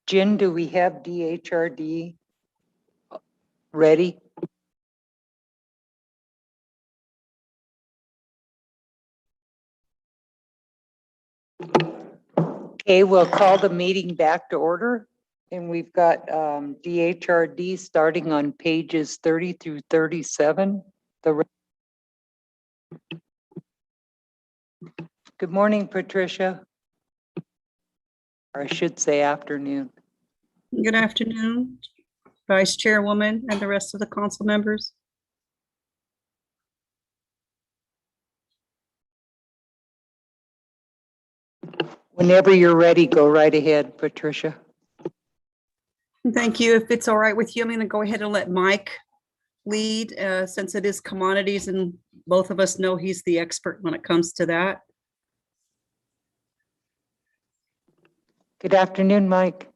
Jen, do we have DHRD ready? Okay, we'll call the meeting back to order. And we've got DHRD starting on pages 30 through 37. Good morning, Patricia. Or I should say afternoon. Good afternoon, Vice Chairwoman and the rest of the council members. Whenever you're ready, go right ahead, Patricia. Thank you. If it's all right with you, I'm going to go ahead and let Mike lead since it is commodities and both of us know he's the expert when it comes to that. Good afternoon, Mike.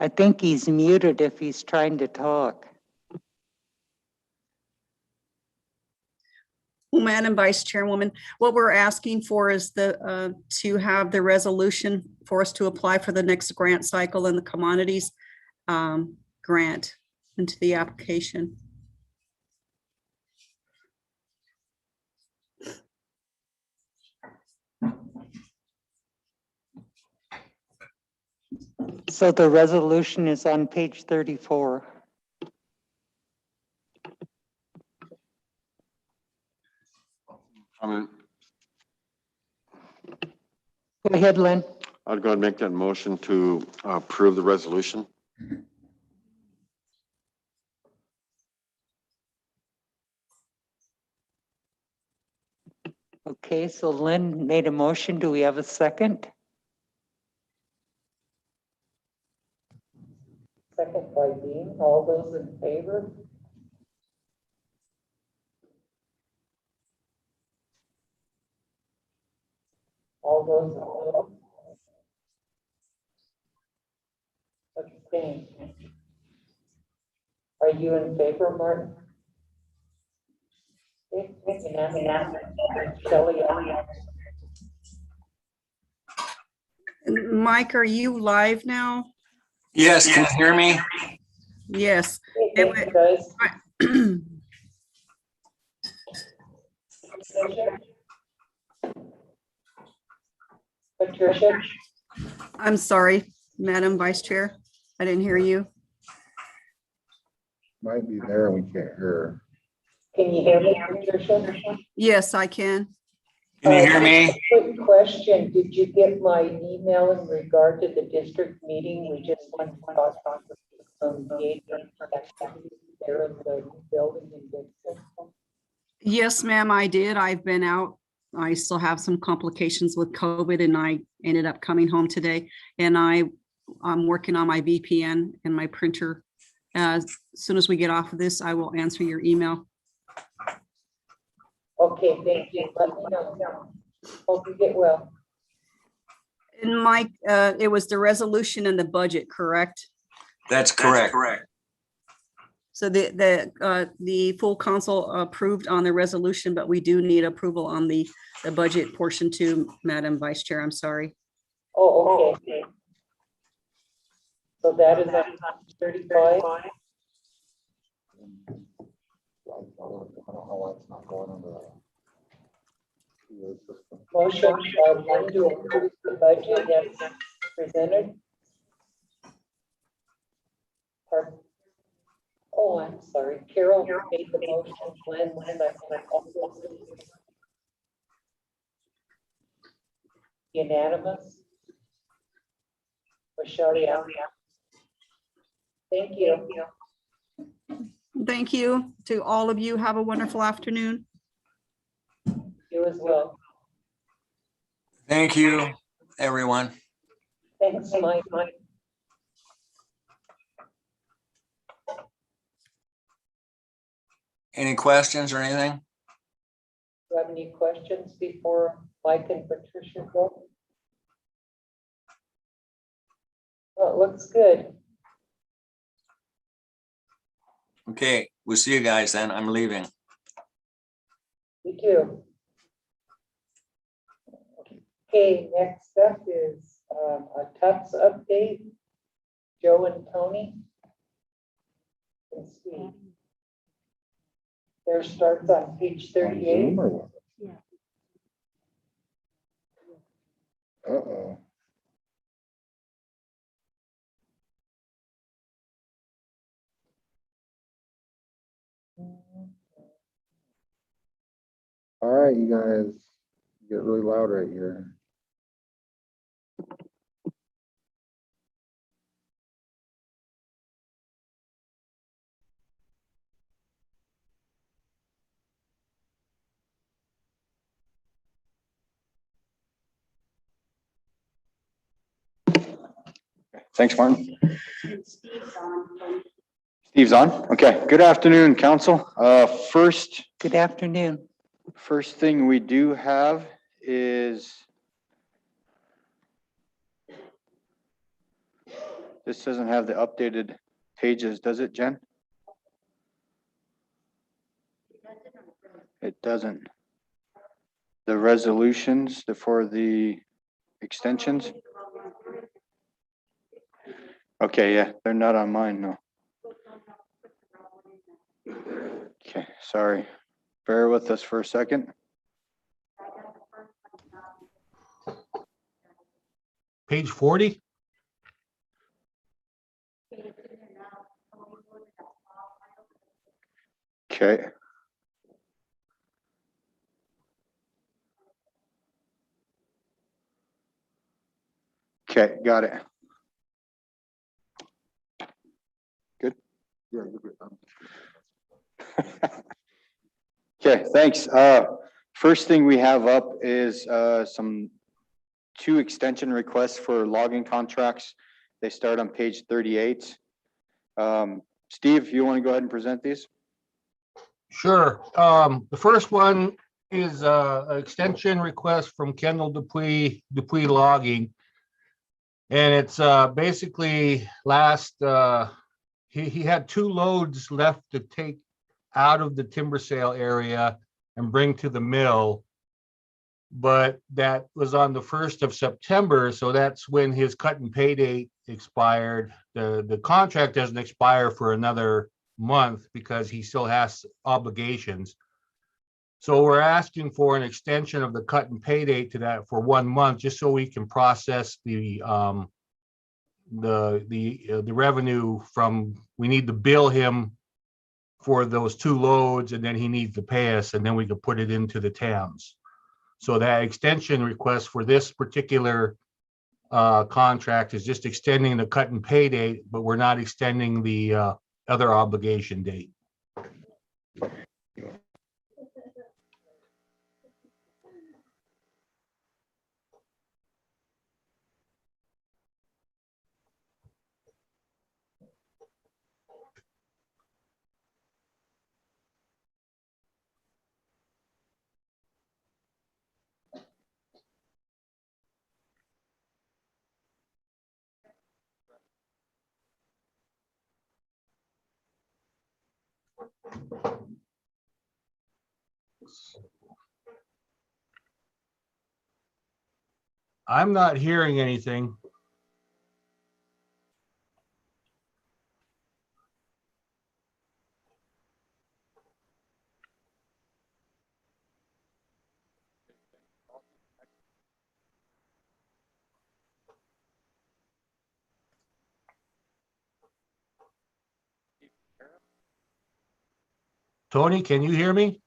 I think he's muted if he's trying to talk. Well, Madam Vice Chairwoman, what we're asking for is to have the resolution for us to apply for the next grant cycle and the commodities grant into the application. So the resolution is on page 34. Go ahead, Lynn. I'd go ahead and make that motion to approve the resolution. Okay, so Lynn made a motion. Do we have a second? Second by Dean. All those in favor? All those opposed? Abstain. Are you in favor, Martin? Shelley. Mike, are you live now? Yes, can you hear me? Yes. Patricia? I'm sorry, Madam Vice Chair. I didn't hear you. Might be there and we can't hear her. Can you hear me, Patricia? Yes, I can. Can you hear me? Quick question. Did you get my email in regard to the district meeting? We just went to talk about some engagement there in the building in Dixon. Yes, ma'am, I did. I've been out. I still have some complications with COVID and I ended up coming home today and I'm working on my VPN and my printer. As soon as we get off of this, I will answer your email. Okay, thank you. Let me know. Hope you get well. And Mike, it was the resolution and the budget, correct? That's correct. So the full council approved on the resolution, but we do need approval on the budget portion too, Madam Vice Chair. I'm sorry. Oh, okay. So that is on 35. I don't know why it's not going under the Motion by Lynn to approve the budget as presented. Oh, I'm sorry. Carol made the motion. Lynn, unanimous. Michelle, thank you. Thank you to all of you. Have a wonderful afternoon. You as well. Thank you, everyone. Thanks, Mike. Any questions or anything? Do you have any questions before Mike and Patricia go? Oh, it looks good. Okay, we'll see you guys then. I'm leaving. You too. Okay, next up is a Tux update. Joe and Tony. Let's see. There starts on page 38. Uh-oh. All right, you guys, get really loud right here. Thanks, Martin. Steve's on. Okay. Good afternoon, council. Good afternoon. First thing we do have is this doesn't have the updated pages, does it, Jen? It doesn't. The resolutions for the extensions? Okay, yeah, they're not on mine, no. Okay, sorry. Bear with us for a second. Page 40? Okay. Okay, got it. Good? Yeah, you're good. Okay, thanks. First thing we have up is two extension requests for logging contracts. They start on page 38. Steve, you want to go ahead and present these? Sure. The first one is an extension request from Kendall Dupuy Logging. And it's basically he had 2 loads left to take out of the timber sale area and bring to the mill. But that was on the 1st of September, so that's when his cut and pay date expired. The contract doesn't expire for another month because he still has obligations. So we're asking for an extension of the cut and pay date to that for 1 month, just so we can process the revenue from, we need to bill him for those 2 loads, and then he needs to pay us, and then we can put it into the TAMs. So that extension request for this particular contract is just extending the cut and pay date, but we're not extending the other obligation date. I'm not hearing anything. Tony, can you hear me?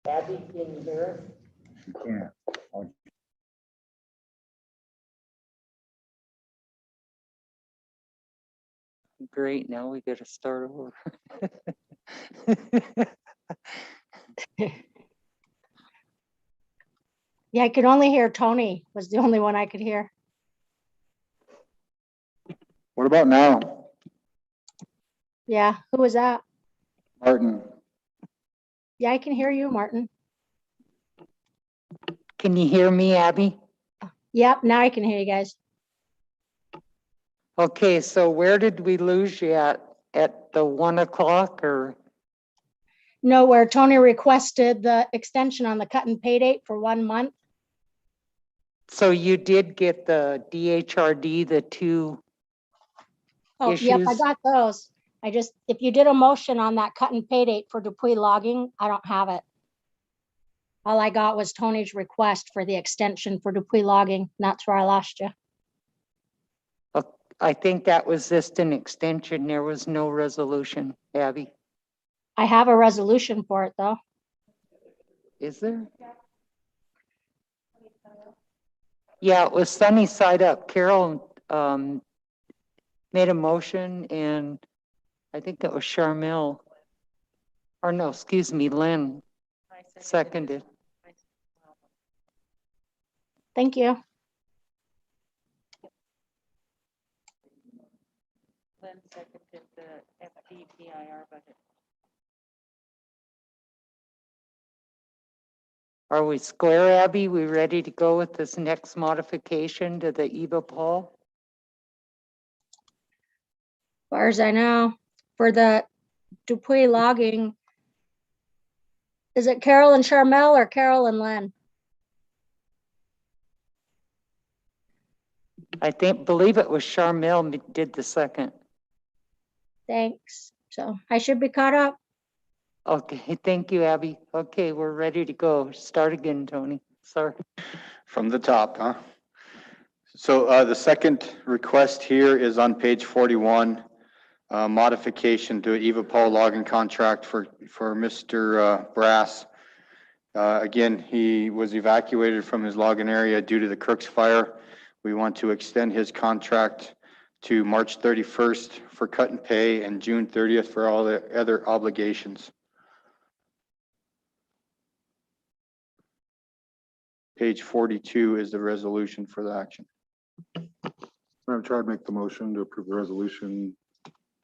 Abby, can you hear us? You can't. Great, now we gotta start over. Yeah, I could only hear Tony was the only one I could hear. What about now? Yeah, who was that? Martin? Yeah, I can hear you, Martin. Can you hear me, Abby? Yep, now I can hear you guys. Okay, so where did we lose you at? At the 1 o'clock or? No, where Tony requested the extension on the cut and pay date for 1 month. So you did get the DHRD, the two, Oh, yep, I Issues? got those. I just, if you did a motion on that cut and pay date for Dupuy logging, I don't have it. All I got was Tony's request for the extension for Dupuy logging. And that's where I lost you. I think that was just an extension. There was no resolution, Abby. I have a resolution for it though. Is there? Yeah, it was sunny side up. Carol made a motion and I think that was Charmel. Or no, excuse me, Lynn seconded. Thank you. Lynn seconded the FDPIR budget. Are we square, Abby? We ready to go with this next modification to the EVA poll? As far as I know, for the Dupuy logging, is it Carol and Charmel or Carol and Len? I believe it was Charmel did the second. Thanks. So I should be caught up. Okay, thank you, Abby. Okay, we're ready to go. Start again, Tony. Sorry. From the top, huh? So the second request here is on page 41, modification to Eva Paul logging contract for Mr. Brass. Again, he was evacuated from his logging area due to the Crooks fire. We want to extend his contract to March 31st for cut and pay and June 30th for all the other obligations. Page 42 is the resolution for the action. Madam Chair, I'd make the motion to approve the resolution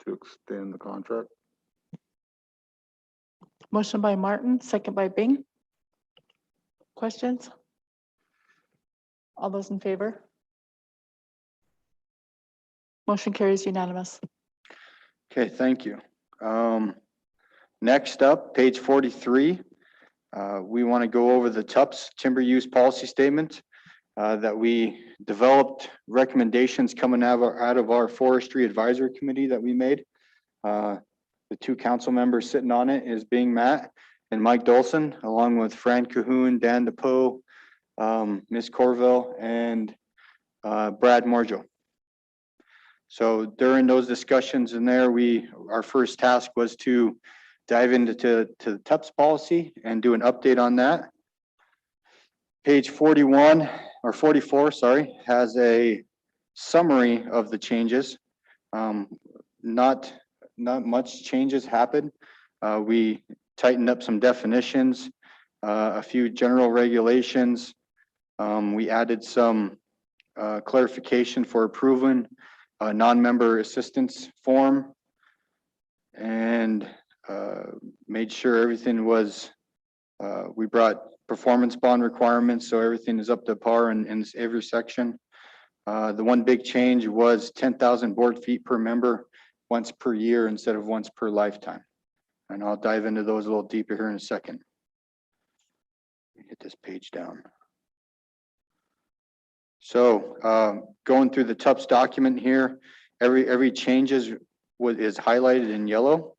to extend the contract. Motion by Martin, second by Bing. Questions? All those in favor? Motion carries unanimous. Okay, thank you. Next up, page 43. We want to go over the TUPS timber use policy statement that we developed recommendations coming out of our forestry advisory committee that we made. The two council members sitting on it is being Matt and Mike Dolson, along with Fran Cahoon, Dan DePoe, Ms. Corville, and Brad Morjo. So during those discussions in there, our first task was to dive into the TUPS policy and do an update on that. Page 41 or 44, sorry, has a summary of the changes. Not much changes happened. We tightened up some definitions, a few general regulations. We added some clarification for approving a non-member assistance form and made sure everything was, we brought performance bond requirements, so everything is up to par in every section. The one big change was 10,000 board feet per member once per year instead of once per lifetime. And I'll dive into those a little deeper here in a second. Get this page down. So going through the TUPS document here, every change is highlighted in yellow.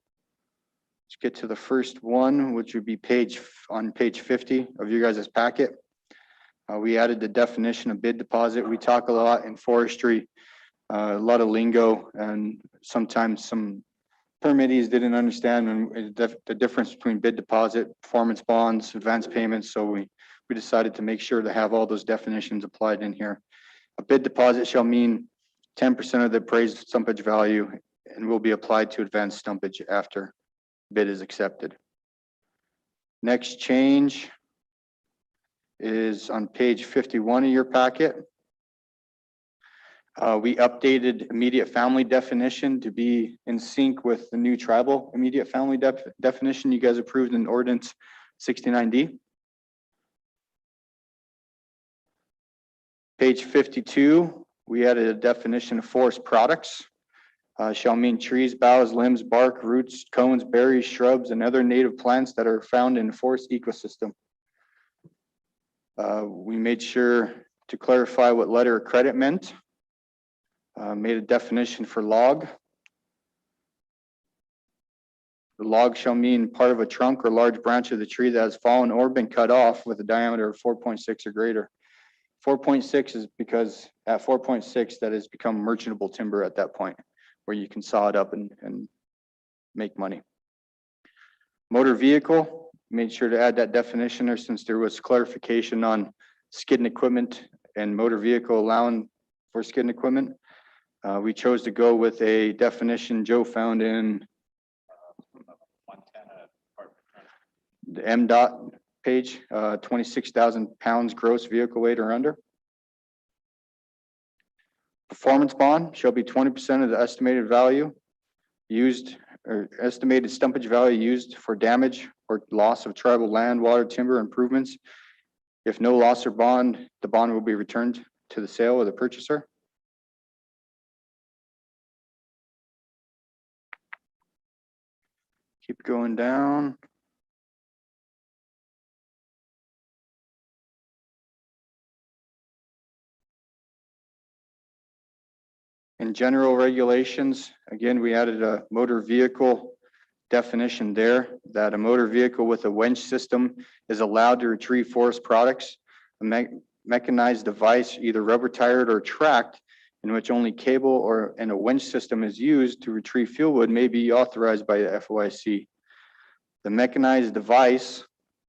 Let's get to the first one, which would be on page 50 of you guys' packet. We added the definition of bid deposit. We talk a lot in forestry, a lot of lingo, and sometimes some permittees didn't understand the difference between bid deposit, performance bonds, advance payments, so we decided to make sure to have all those definitions applied in here. A bid deposit shall mean 10% of the appraised stumpage value and will be applied to advanced stumpage after bid is accepted. Next change is on page 51 of your packet. We updated immediate family definition to be in sync with the new tribal immediate family definition you guys approved in ordinance 69D. Page 52, we added a definition of forest products. Shall mean trees, boughs, limbs, bark, roots, cones, berries, shrubs, and other native plants that are found in the forest ecosystem. We made sure to clarify what letter of credit meant. Made a definition for log. The log shall mean part of a trunk or large branch of the tree that has fallen or been cut off with a diameter of 4.6 or greater. 4.6 is because at 4.6 that has become merchantable timber at that point, where you can saw it up and make money. Motor vehicle, made sure to add that definition there since there was clarification on skidding equipment and motor vehicle allowing for skidding equipment. We chose to go with a definition Joe found in the MDOT page, 26,000 pounds gross vehicle weight or under. Performance bond shall be 20% of the estimated value used or estimated stumpage value used for damage or loss of tribal land, water, timber improvements. If no loss or bond, the bond will be returned to the sale or the purchaser. Keep going down. In general regulations, again, we added a motor vehicle definition there that a motor vehicle with a winch system is allowed to retrieve forest products. A mechanized device, either rubber tired or tracked, in which only cable and a winch system is used to retrieve fieldwood may be authorized by the FOIC. The mechanized device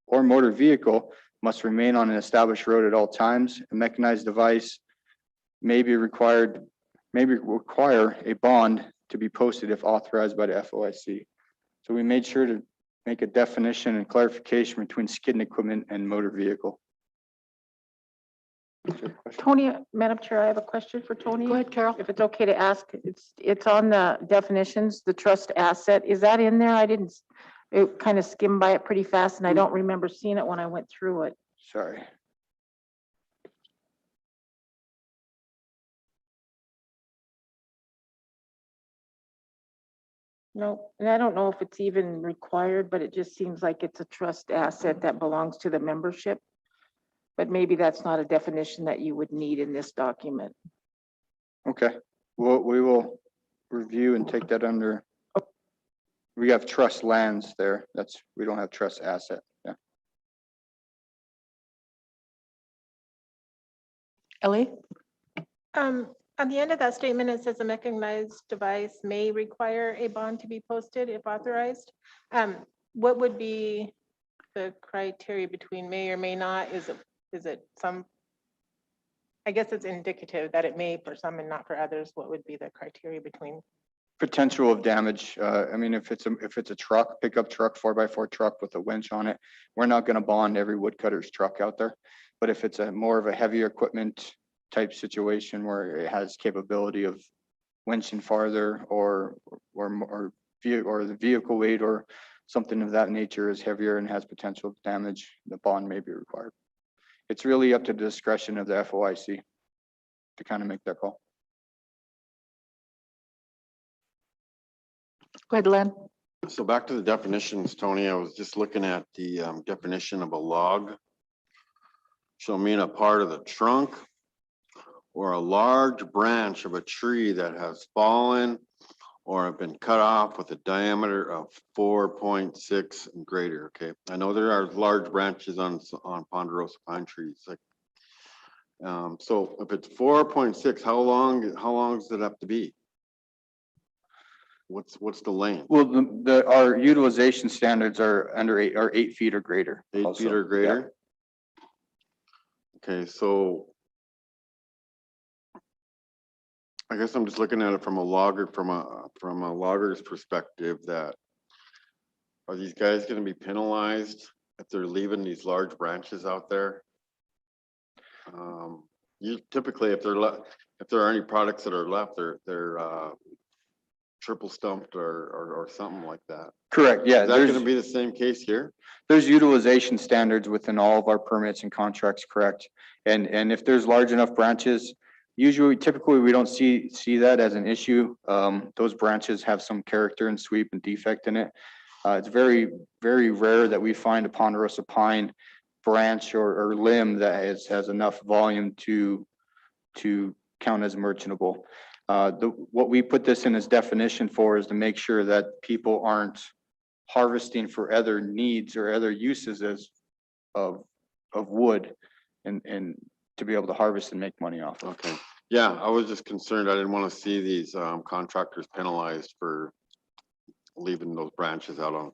or motor vehicle must remain on an established road at all times. A mechanized device may require a bond to be posted if authorized by the FOIC. So we made sure to make a definition and clarification between skidding equipment and motor vehicle. Tony, Madam Chair, I have a question for Tony. Go ahead, Carol. If it's okay to ask, it's on the definitions, the trust asset. Is that in there? It kind of skimmed by it pretty fast and I don't remember seeing it when I went through it. Sorry. No, and I don't know if it's even required, but it just seems like it's a trust asset that belongs to the membership. But maybe that's not a definition that you would need in this document. Okay, well, we will review and take that under. We have trust lands there. We don't have trust asset. Yeah. Ellie? On the end of that statement, it says a mechanized device may require a bond to be posted if authorized. What would be the criteria between may or may not? Is it some, I guess it's indicative that it may for some and not for others. What would be the criteria between? Potential of damage. I mean, if it's a truck, pickup truck, 4x4 truck with a winch on it, we're not going to bond every woodcutter's truck out there. But if it's a more of a heavier equipment type situation where it has capability of winching farther or the vehicle weight or something of that nature is heavier and has potential damage, the bond may be required. It's really up to the discretion of the FOIC to kind of make that call. Go ahead, Len. So back to the definitions, Tony, I was just looking at the definition of a log. Shall mean a part of the trunk or a large branch of a tree that has fallen or have been cut off with a diameter of 4.6 and greater. Okay, I know there are large branches on ponderosa pine trees. Like, so if it's 4.6, how long does it have to be? What's the length? Well, our utilization standards are under 8 feet or greater. 8 feet also. or Yeah. greater? Okay, so I guess I'm just looking at it from a logger's perspective, that are these guys gonna be penalized if they're leaving these large branches out there? You typically, if there are any products that are left, they're triple stumped or something like that. Correct, yeah. Is that gonna be the same case here? There's utilization standards within all of our permits and contracts, correct? And if there's large enough branches, typically, we don't see that as an issue. Those branches have some character and sweep and defect in it. It's very, very rare that we find a ponderosa pine branch or limb that has enough volume to count as merchantable. What we put this in as definition for is to make sure that people aren't harvesting for other needs or other uses of wood and to be able to harvest and make money off of. Okay, yeah, I was just concerned. I didn't want to see these contractors penalized for leaving those branches out on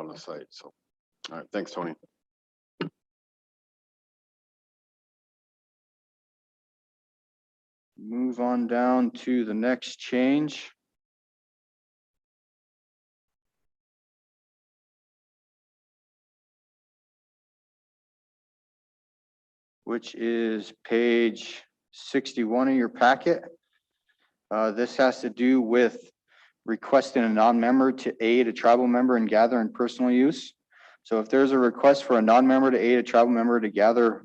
the site. So, all right, thanks, Tony. Move on down to the next change. Which is page 61 of your packet. This has to do with requesting a non-member to aid a tribal member in gathering personal use. So if there's a request for a non-member to aid a tribal member to gather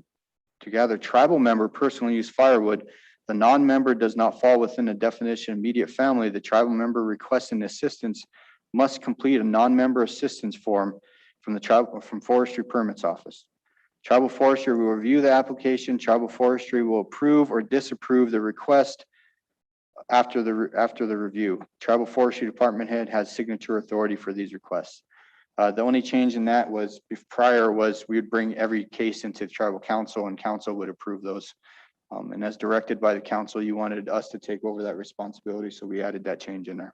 tribal member personal use firewood, the non-member does not fall within the definition of immediate family. The tribal member requesting assistance must complete a non-member assistance form from Forestry Permits Office. Tribal Forestry will review the application. Tribal Forestry will approve or disapprove the request after the review. Tribal Forestry Department head has signature authority for these requests. The only change in that was prior was we would bring every case into tribal council and council would approve those. And as directed by the council, you wanted us to take over that responsibility, so we added that change in there.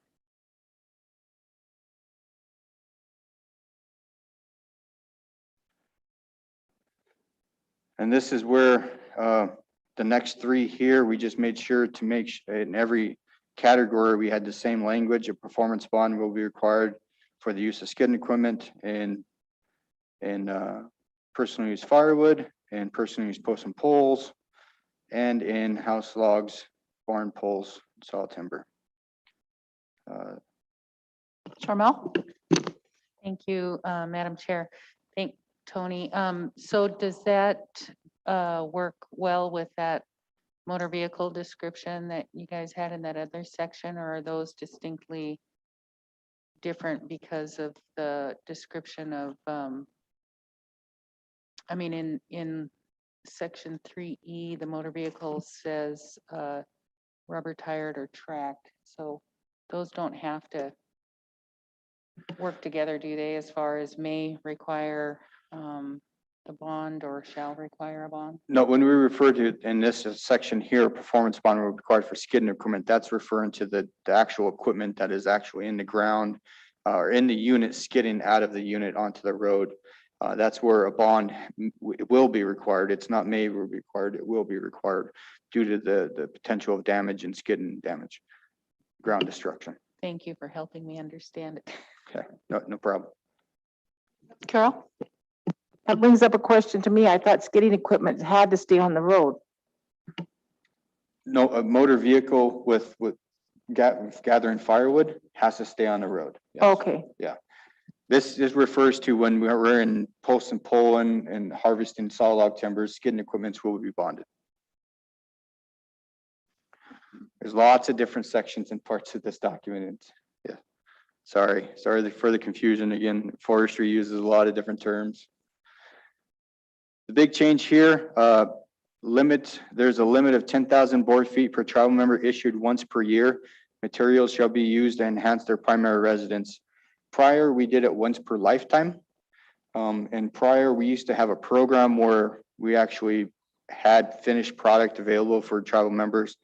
And this is where the next three here, we just made sure to in every category, we had the same language. A performance bond will be required for the use of skidding equipment and personal use firewood and personal use posts and poles and in house logs, barn poles, saw timber. Charmel? Thank you, Madam Chair. Thank Tony. So does that work well with that motor vehicle description that you guys had in that other section, or are those distinctly different because of the description of, I mean, in section 3E, the motor vehicle says rubber tired or tracked. So those don't have to work together, do they, as far as may require the bond or shall require a bond? No, when we refer to in this section here, performance bond will be required for skidding equipment, that's referring to the actual equipment that is actually in the ground or in the unit skidding out of the unit onto the road. That's where a bond will be required. It's not may be required, it will be required due to the potential of damage and skidding damage, ground destruction. Thank you for helping me understand it. Okay, no problem. Carol? That brings up a question to me. I thought skidding equipment had to stay on the road. No, a motor vehicle with gathering firewood has to stay on the road. Yes. Okay, This refers to when we're in post and pole and harvesting saw log timbers, skidding equipments will be bonded. There's lots of different sections and parts of this document. Yeah, sorry for the confusion. Again, forestry uses a lot of different terms. The big change here, there's a limit of 10,000 board feet per tribal member issued once per year. Materials shall be used to enhance their primary residence. Prior, we did it once per lifetime. And prior, we used to have a program where we actually had finished product available for tribal members.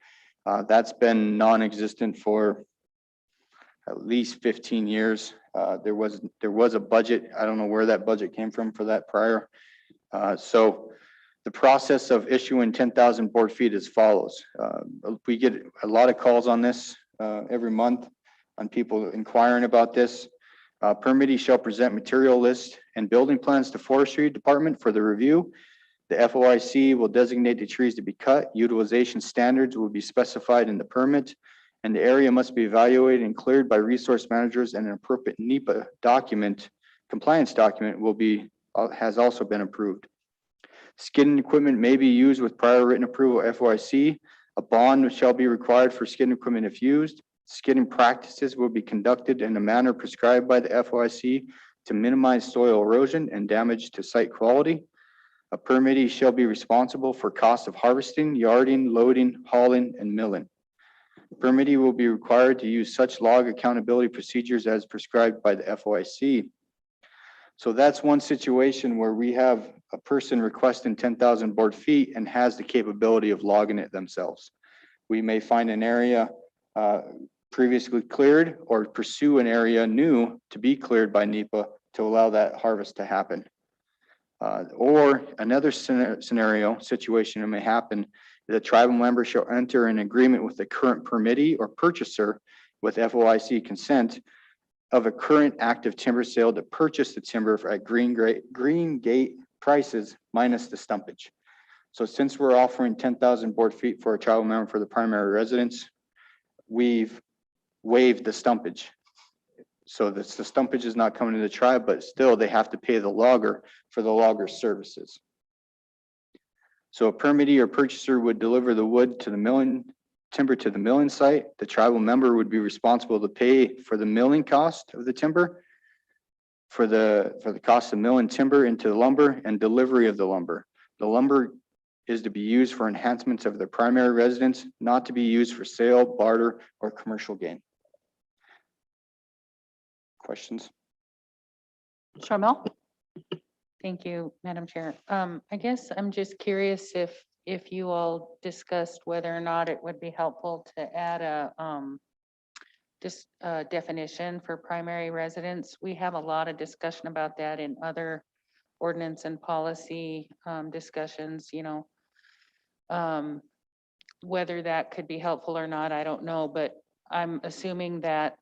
That's been non-existent for, at least 15 years. There was a budget. I don't know where that budget came from for that prior. So the process of issuing 10,000 board feet as follows. We get a lot of calls on this every month on people inquiring about this. Permittee shall present material list and building plans to forestry department for the review. The FOIC will designate the trees to be cut. Utilization standards will be specified in the permit, and the area must be evaluated and cleared by resource managers, and an appropriate NEPA document, compliance document has also been approved. Skidding equipment may be used with prior written approval FOIC. A bond shall be required for skidding equipment if used. Skidding practices will be conducted in a manner prescribed by the FOIC to minimize soil erosion and damage to site quality. A permittee shall be responsible for cost of harvesting, yarding, loading, hauling, and milling. Permittee will be required to use such log accountability procedures as prescribed by the FOIC. So that's one situation where we have a person requesting 10,000 board feet and has the capability of logging it themselves. We may find an area previously cleared or pursue an area new to be cleared by NEPA to allow that harvest to happen. Or another situation that may happen, the tribal member shall enter an agreement with the current permittee or purchaser with FOIC consent of a current active timber sale to purchase the timber at green gate prices minus the stumpage. So since we're offering 10,000 board feet for a tribal member for the primary residence, we've waived the stumpage. So the stumpage is not coming to the tribe, but still they have to pay the logger for the logger's services. So a permittee or purchaser would deliver the wood to the milling, timber to the milling site. The tribal member would be responsible to pay for the milling cost of the timber, for the cost of milling timber into the lumber and delivery of the lumber. The lumber is to be used for enhancements of the primary residence, not to be used for sale, barter, or commercial gain. Questions? Charmel? Thank you, Madam Chair. I guess I'm just curious if you all discussed whether or not it would be helpful to add a definition for primary residence. We have a lot of discussion about that in other ordinance and policy discussions, you know. Whether that could be helpful or not, I don't know, but I'm assuming that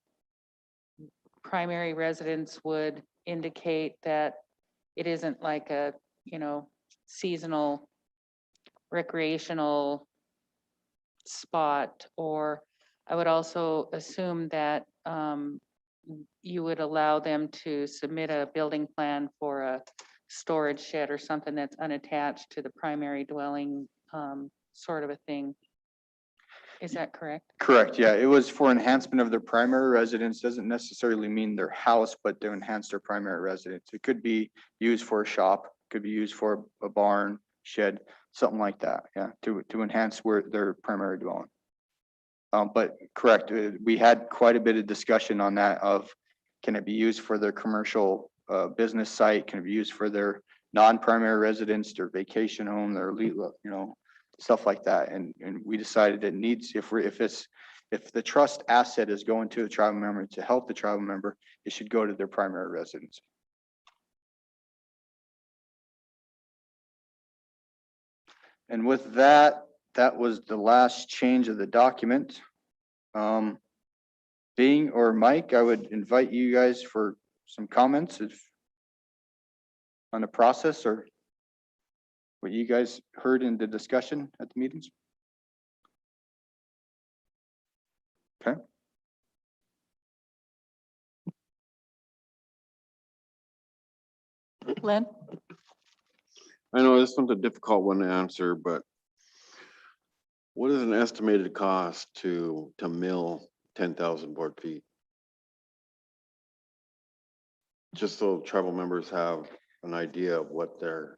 primary residence would indicate that it isn't like a, you know, seasonal recreational spot. Or I would also assume that you would allow them to submit a building plan for a storage shed or something that's unattached to the primary dwelling, sort of a thing. Is that correct? Correct, yeah. It was for enhancement of their primary residence. Doesn't necessarily mean their house, but to enhance their primary residence. It could be used for a shop, could be used for a barn, shed, something like that, yeah, to enhance their primary dwelling. But correct, we had quite a bit of discussion on that of, can it be used for their commercial business site? Can it be used for their non-primary residence, their vacation home, their, you know, stuff like that. And we decided it needs, if the trust asset is going to the tribal member to help the tribal member, it should go to their primary residence. And with that, that was the last change of the document. Bing or Mike, I would invite you guys for some comments on the process or what you guys heard in the discussion at the meetings. Okay. Lynn? I know this one's a difficult one to answer, but what is an estimated cost to mill 10,000 board feet? Just so tribal members have an idea of what they're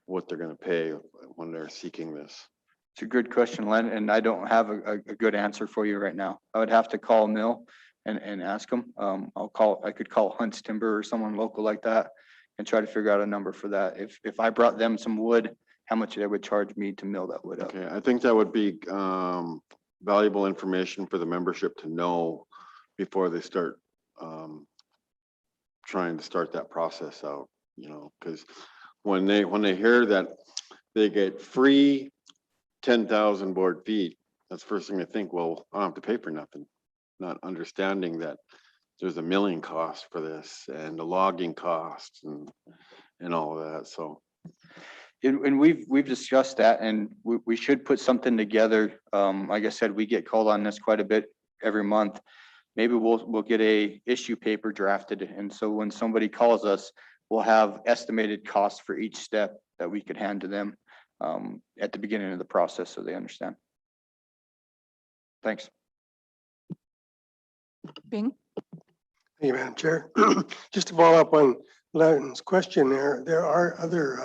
gonna pay when they're seeking this. It's a good question, Len, and I don't have a good answer for you right now. I would have to call Mill and ask them. I could call Hunt's Timber or someone local like that and try to figure out a number for that. If I brought them some wood, how much they would charge me to mill that wood up. Okay, I think that would be valuable information for the membership to know before they start trying to start that process out, because when they hear that they get free 10,000 board feet, that's the first thing they think, well, I don't have to pay for nothing, not understanding that there's a milling cost for this and the logging costs and all of that. So And we've discussed that, and we should put something together. Like I said, we get called on this quite a bit every month. Maybe we'll get a issue paper drafted, and so when somebody calls us, we'll have estimated costs for each step that we could hand to them at the beginning of the process, so they understand. Thanks. Bing? Thank you, Madam Chair. Just to follow up on Len's question there are other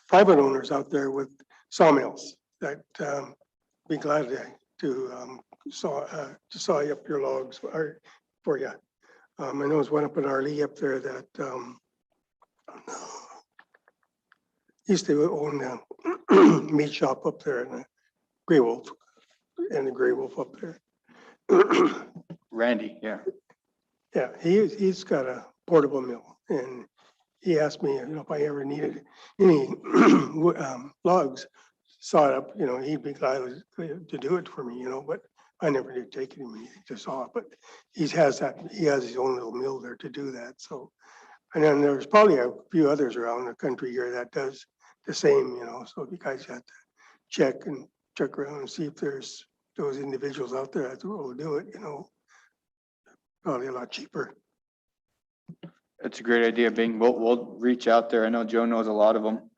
private owners out there with sawmills that be glad to saw up your logs for you. I know there's one up in Arlee up there that used to own a meat shop up there in the Grey Wolf up there. Randy, yeah. Yeah, he's got a portable mill, and he asked me, if I ever needed any logs sawed up, he'd be glad to do it for me, but I never did take anything to saw. But he has his own little mill there to do that. So, and then there's probably a few others around the country here that does the same, so if you guys have to check around and see if there's those individuals out there that will do it, probably a lot cheaper. That's a great idea, Bing. We'll reach out there. I know Joe knows a lot of them.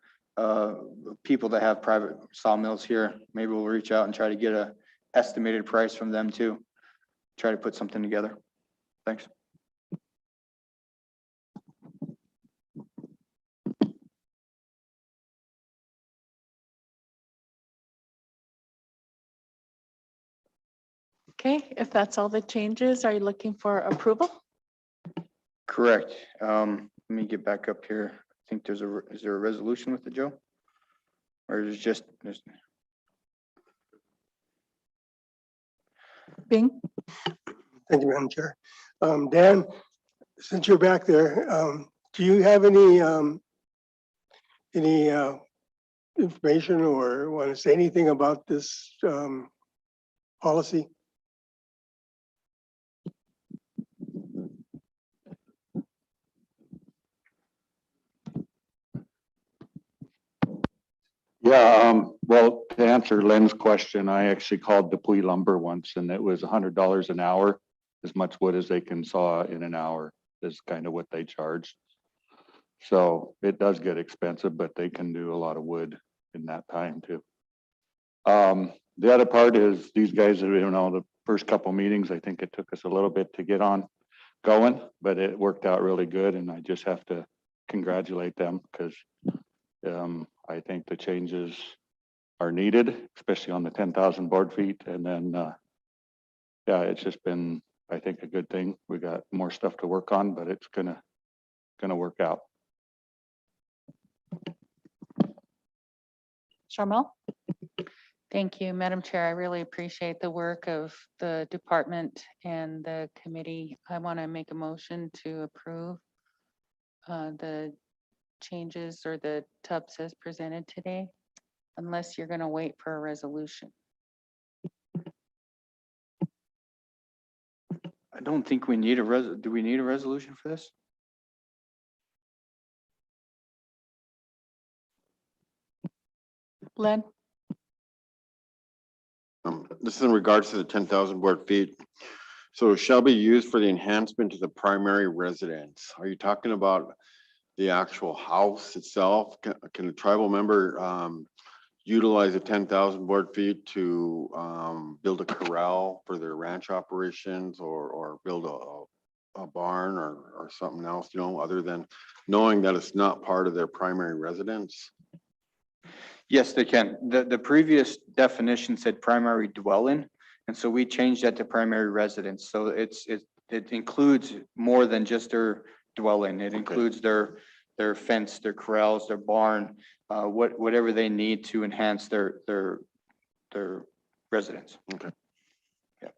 People that have private sawmills here, maybe we'll reach out and try to get a estimated price from them too. Try to put something together. Thanks. Okay, if that's all the changes, are you looking for approval? Correct. Let me get back up here. I think is there a resolution with it, Joe? Or is it just, Bing? Thank you, Madam Chair. Dan, since you're back there, do you have any information or want to say anything about this policy? Yeah, well, to answer Len's question, I actually called Dupuy Lumber once, and it was $100 an hour, as much wood as they can saw in an hour is kind of what they charge. So it does get expensive, but they can do a lot of wood in that time too. The other part is these guys, the first couple meetings, I think it took us a little bit to get on going, but it worked out really good, and I just have to congratulate them because I think the changes are needed, especially on the 10,000 board feet. And then, yeah, it's just been, I think, a good thing. We got more stuff to work on, but it's gonna work out. Charmel? Thank you, Madam Chair. I really appreciate the work of the department and the committee. I want to make a motion to approve the changes or the tubs as presented today, unless you're going to wait for a resolution. I don't think we need do we need a resolution for this? Len? This is in regards to the 10,000 board feet. So shall be used for the enhancement to the primary residence. Are you talking about the actual house itself? Can a tribal member utilize the 10,000 board feet to build a corral for their ranch operations or build a barn or something else, other than knowing that it's not part of their primary residence? Yes, they can. The previous definition said primary dwelling, and so we changed that to primary residence. So it includes more than just their dwelling. It includes their fence, their corrals, their barn, whatever they need to enhance their residence. Okay. Yeah.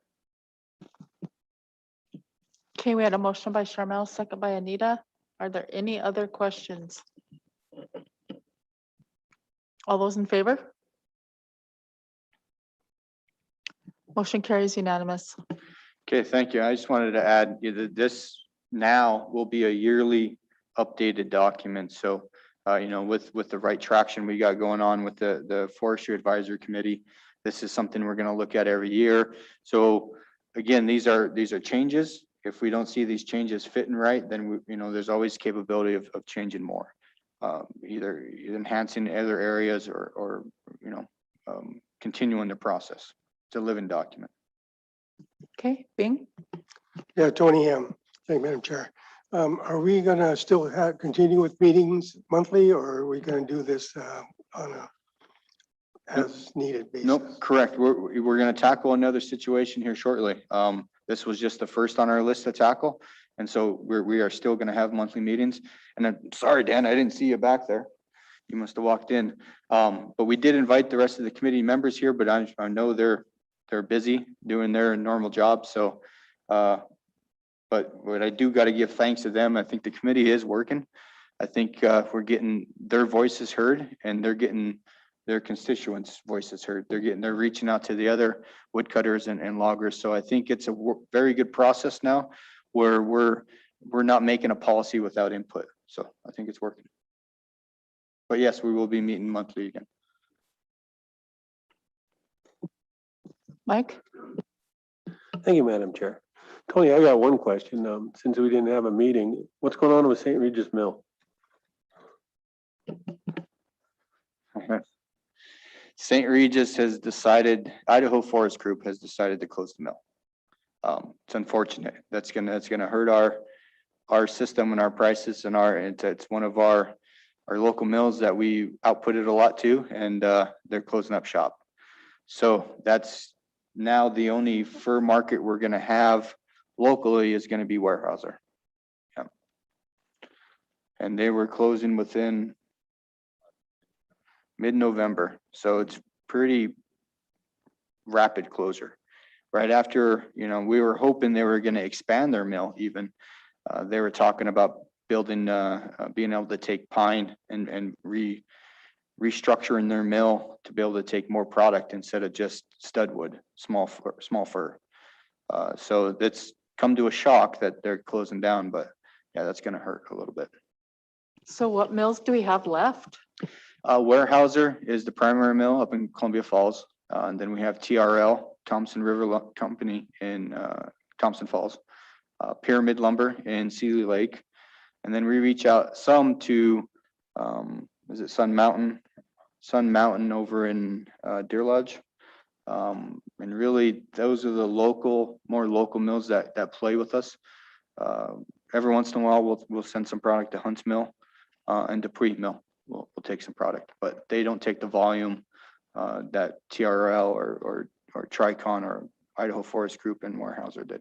Okay, we had a motion by Charmel, second by Anita. Are there any other questions? All those in favor? Motion carries unanimous. Okay, thank you. I just wanted to add that this now will be a yearly updated document. So, with the right traction we got going on with the Forestry Advisory Committee, this is something we're gonna look at every year. So again, these are changes. If we don't see these changes fitting right, then there's always capability of changing more. Either enhancing other areas or continuing the process. It's a living document. Okay, Bing? Yeah, Tony, thank you, Madam Chair. Are we gonna still continue with meetings monthly, or are we gonna do this on a as needed basis? Nope, correct. We're gonna tackle another situation here shortly. This was just the first on our list to tackle. And so we are still gonna have monthly meetings. And I'm sorry, Dan, I didn't see you back there. You must have walked in. But we did invite the rest of the committee members here, but I know they're busy doing their normal job. So, but what I do gotta give thanks to them. I think the committee is working. I think we're getting their voices heard, and they're getting their constituents' voices heard. They're reaching out to the other woodcutters and loggers. So I think it's a very good process now where we're not making a policy without input. So I think it's working. But yes, we will be meeting monthly again. Mike? Thank you, Madam Chair. Tony, I got one question. Since we didn't have a meeting, what's going on with St. Regis Mill? St. Regis has decided, Idaho Forest Group has decided to close the mill. It's unfortunate. That's gonna hurt our system and our prices and it's one of our local mills that we outputted a lot to, and they're closing up shop. So that's now the only fur market we're gonna have locally is gonna be Weyerhaeuser. Yeah. And they were closing within mid-November, so it's pretty rapid closure. Right after, we were hoping they were gonna expand their mill even. They were talking about building, being able to take pine and restructuring their mill to be able to take more product instead of just stud wood, small fur. So it's come to a shock that they're closing down, but yeah, that's gonna hurt a little bit. So what mills do we have left? Weyerhaeuser is the primary mill up in Columbia Falls. And then we have TRL, Thompson River Company in Thompson Falls, Pyramid Lumber in Sealy Lake. And then we reach out some to, is it Sun Mountain? Sun Mountain over in Deer Lodge. And really, those are the more local mills that play with us. Every once in a while, we'll send some product to Hunts Mill and Dupuy Mill. We'll take some product, but they don't take the volume that TRL or Tricon or Idaho Forest Group and Weyerhaeuser did.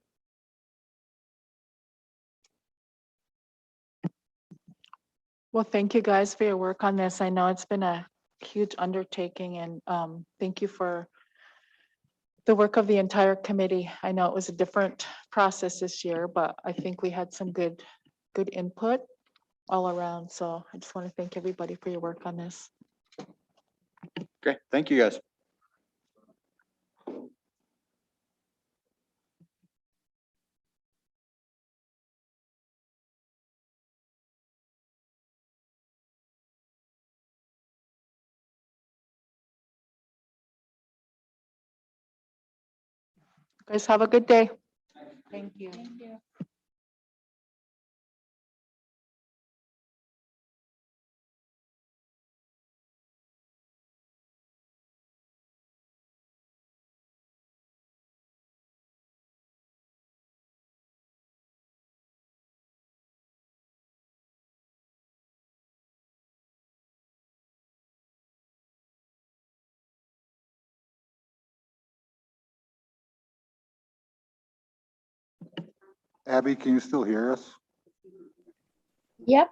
Well, thank you guys for your work on this. I know it's been a huge undertaking, and thank you for the work of the entire committee. I know it was a different process this year, but I think we had some good input all around. So I just want to thank everybody for your work on this. Okay, thank you guys. Guys, have a good day. Thank you. Abby, can you still hear us? Yep,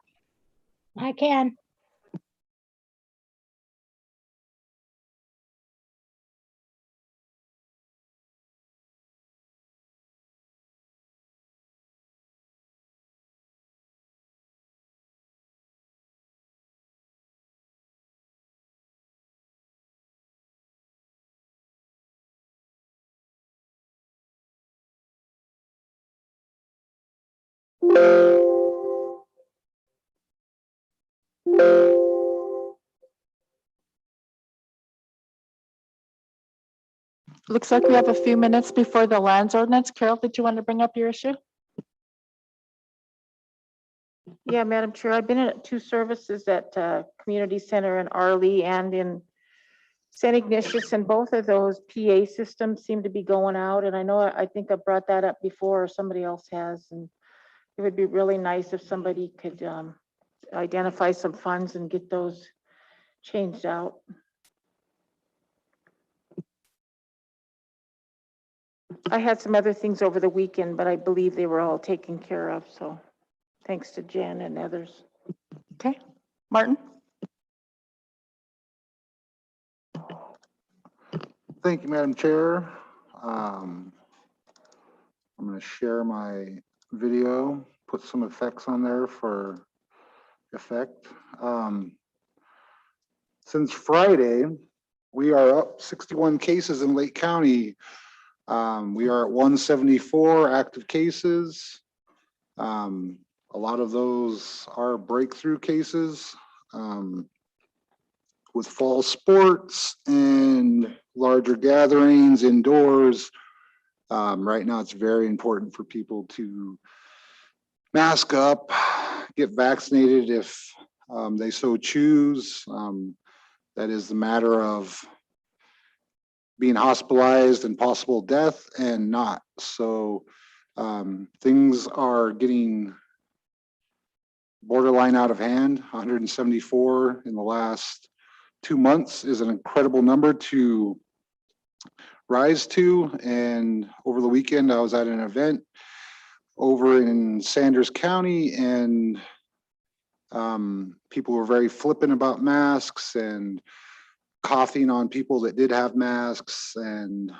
I can. Looks like we have a few minutes before the lands ordinance. Carol, did you want to bring up your issue? Yeah, Madam Chair, I've been at 2 services at Community Center in Arley and in St. Ignatius, and both of those PA systems seem to be going out. And I know, I think I brought that up before, or somebody else has, and it would be really nice if somebody could identify some funds and get those changed out. I had some other things over the weekend, but I believe they were all taken care of, so thanks to Jen and others. Okay, Martin? Thank you, Madam Chair. I'm going to share my video, put some effects on there for effect. Since Friday, we are up 61 cases in Lake County. We are at 174 active cases. A lot of those are breakthrough cases. With fall sports and larger gatherings indoors, right now it's very important for people to mask up, get vaccinated if they so choose. That is the matter of being hospitalized and possible death and not. So things are getting borderline out of hand. 174 in the last 2 months is an incredible number to rise to. And over the weekend, I was at an event over in Sanders County, and people were very flippant about masks and coughing on people that did have masks, and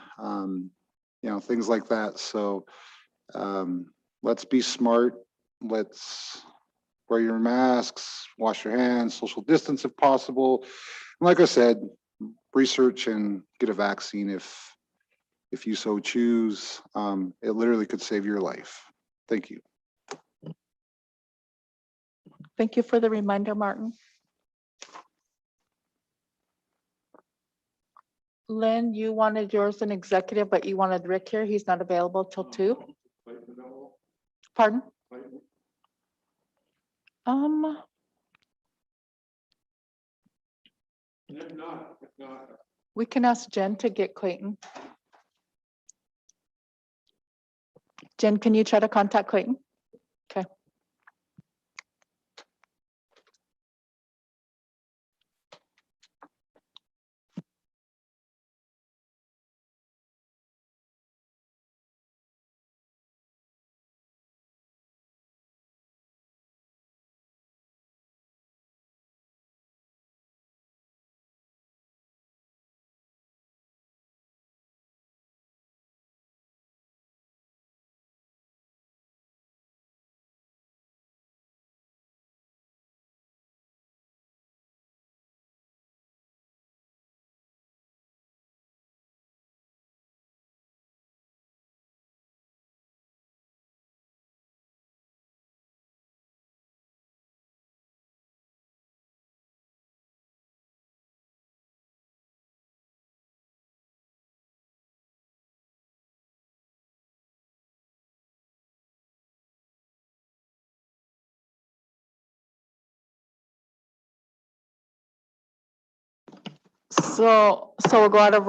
things like that. So let's be smart. Let's wear your masks, wash your hands, social distance if possible. And like I said, research and get a vaccine if you so choose. It literally could save your life. Thank you. Thank you for the reminder, Martin. Lynn, you wanted yours an executive, but you wanted Rick here. He's not available till 2. Pardon? We can ask Jen to get Clayton. Jen, can you try to contact Clayton? Okay. So we'll go out of